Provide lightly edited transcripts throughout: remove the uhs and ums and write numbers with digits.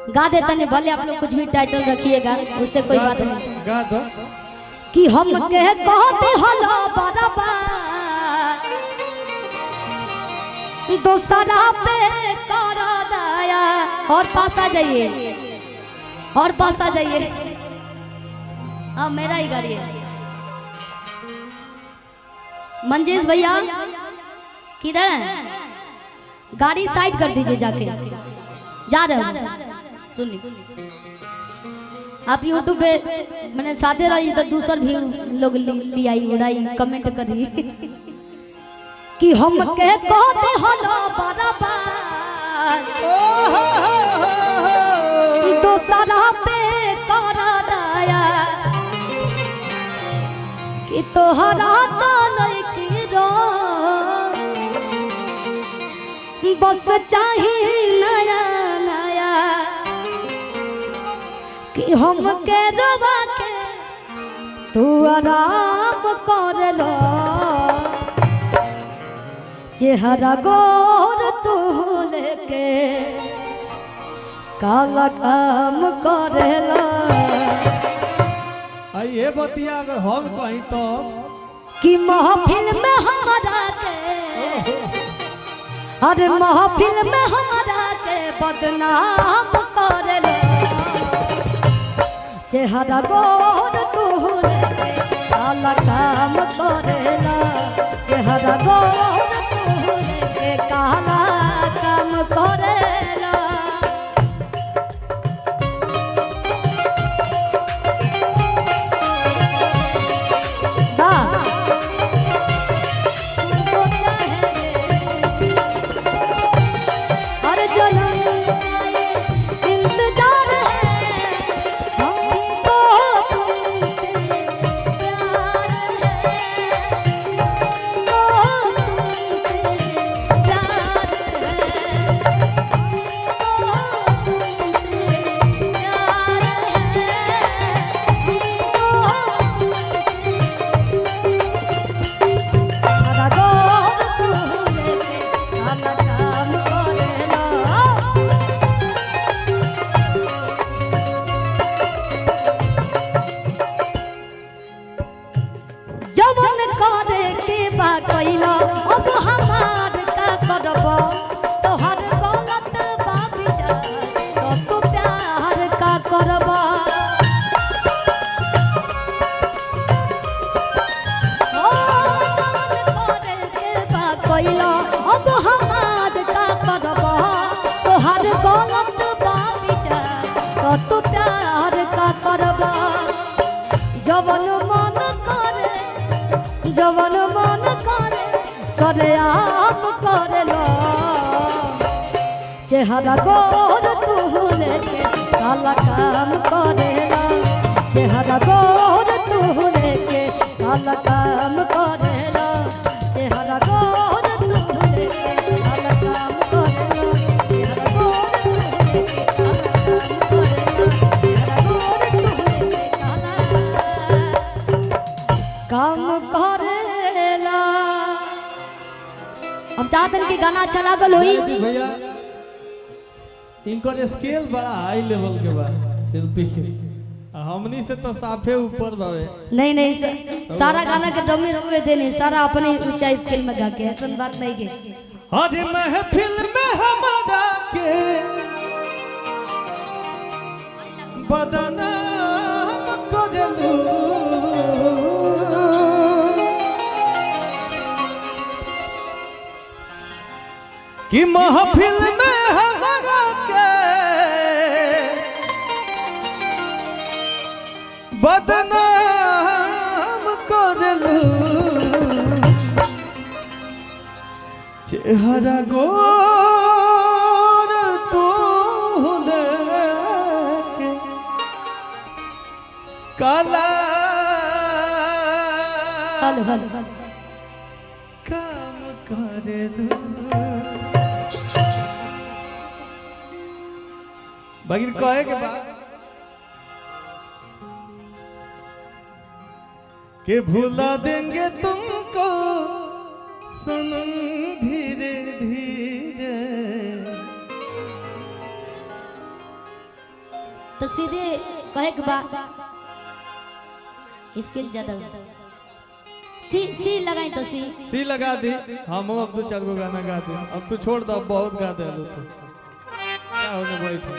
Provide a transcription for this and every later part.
गा देता नहीं, भले आप लोग कुछ भी टाइटल रखिएगा, उससे कोई बात नहीं। गा दो कि हम के कहते हलो बराबर दूसरा पे कर दया। और पास आ जाइए, और पास आ जाइए। अब मेरा ही गाड़ी है। मंजेश भैया किधर है? गाड़ी साइड कर दीजिए, जाके जा रहे हो। सुनिए, आप यूट्यूब पे मैंने साथे रही तो दूसर भी लोग लियाई उड़ाई कमेंट करी कि हम के कहते हलो बराबर दूसरा पे कर दया। कि तोहरा तो लड़की रो बस चाहे नया नया। कि हम के रवा के तू आराम कर लो। चेहरा गोर तू लेके काला काम कर लो। ये बतिया अगर हम कहीं तो कि महफिल में हमारा के, अरे महफिल में हमारा के बदनाम कर लो। चेहरा गोर तू लेके काला काम कर लो। चेहरा गोर तू लेके काला काम कर लो। अब हमार का करब तोहर गलत बाबिजा तो तू प्यार का करब। अब हमार का करब तोहर गलत बाबिजा तो तू प्यार का करब। जवन मन करे, जवन मन करे सरेआम कर लो। चेहरा गोर तू लेके काला काम कर लो। चेहरा गोर तू लेके काला काम कर लो। चेहरा गोर तू लेके काला काम कर लो। चेहरा गोर तू लेके काला काम कर लो। हम चाहते हैं कि गाना अच्छा लागल होई। भैया इनकर स्केल बड़ा हाई लेवल के बा शिल्पी के, हमनी से तो साफे ऊपर बावे। नहीं नहीं, सारा गाना के डमी रहुए थे नहीं, सारा अपनी ऊंचाई स्केल में जाके ऐसा बात नहीं के। आज महफिल में हमारा के बदनाम करलू। कि महफिल में हमारा के बदनाम करलू। चेहरा गोर तू लेके काला काम करलू। बाकी कहे के बाद के भुला देंगे तुमको सनम धीरे धीरे। तो सीधे कहे के बा स्किल ज्यादा सी लगाई तो सी लगा दी। हम अब तो 4 गो गाना गा दे। अब तू छोड़ दो, बहुत गा दे तू। क्या होने बैठो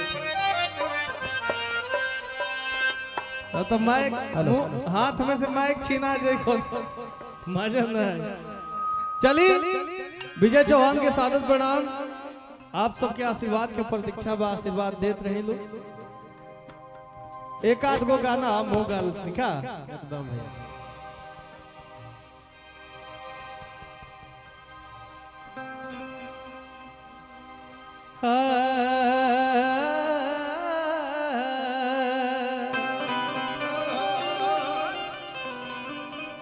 तो माइक हाथ में से माइक छीना जाए मजा नहीं। चलिए विजय चौहान के सादत प्रणाम। आप सबके आशीर्वाद के प्रतीक्षा बा, आशीर्वाद देते रहे लोग। एक आध गो गाना हम हो गल लिखा एकदम भैया।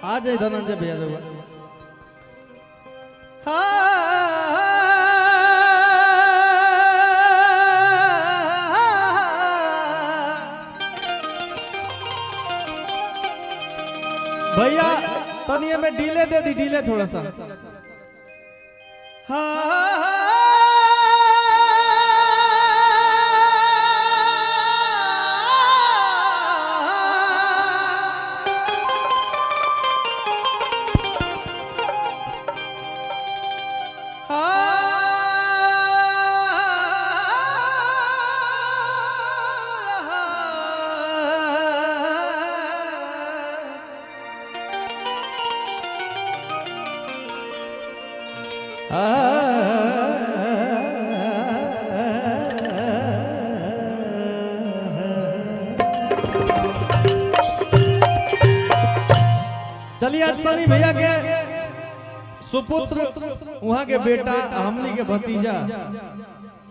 आ जाए धनंजय भैया लोग। भैया तनिए में डीले दे दी, डीले थोड़ा सा। चलिए आज सनी भैया के सुपुत्र वहाँ के बेटा हमनी के भतीजा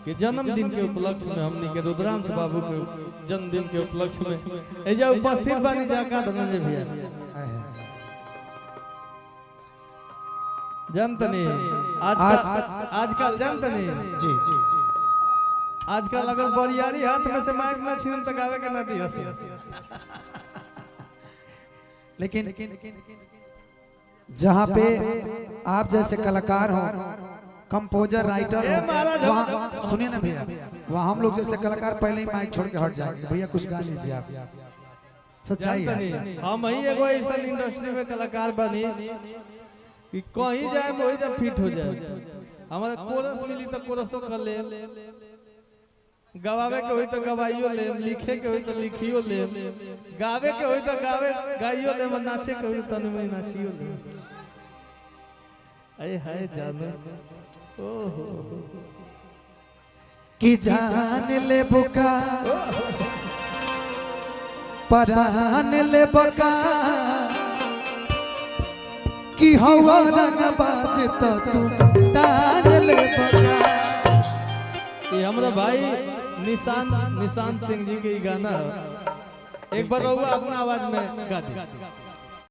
के जन्मदिन के उपलक्ष्य में, हमनी के रुद्रांश बाबू के जन्मदिन के उपलक्ष्य में एजा उपस्थित बानी जाका धनंजय भैया। जनतनी आजकल जनतनी जी आजकल अगर बरियारी हाथ में से माइक ना छीन तक आवे के ना दियो। लेकिन जहाँ पे आप जैसे कलाकार हो, कंपोजर, राइटर हो, वहाँ सुनिए ना भैया, वहाँ हम लोग जैसे कलाकार पहले ही माइक छोड़ के हट जाएंगे। भैया कुछ गा लीजिए आप, सच्चाई है। हम ही एगो ऐसा इंडस्ट्री में कलाकार बनी कि कहीं जाए वही जब फिट हो जाए। हमारा कोरस मिली तो कोरसो कर ले, गवावे के होई तो गवाइयो ले, लिखे के होई तो लिखियो ले, गावे के होई तो गावे गाइयो ले, नाचे के होई तो तनी नाचियो ले। अरे हाय जानो ओहो कि जान ले बुका परान ले बका कि हवा रंग बाज तो तू तान ले बका। ये हमारा भाई निशान सिंह जी के गाना है। एक बार अपना आवाज में गा दे।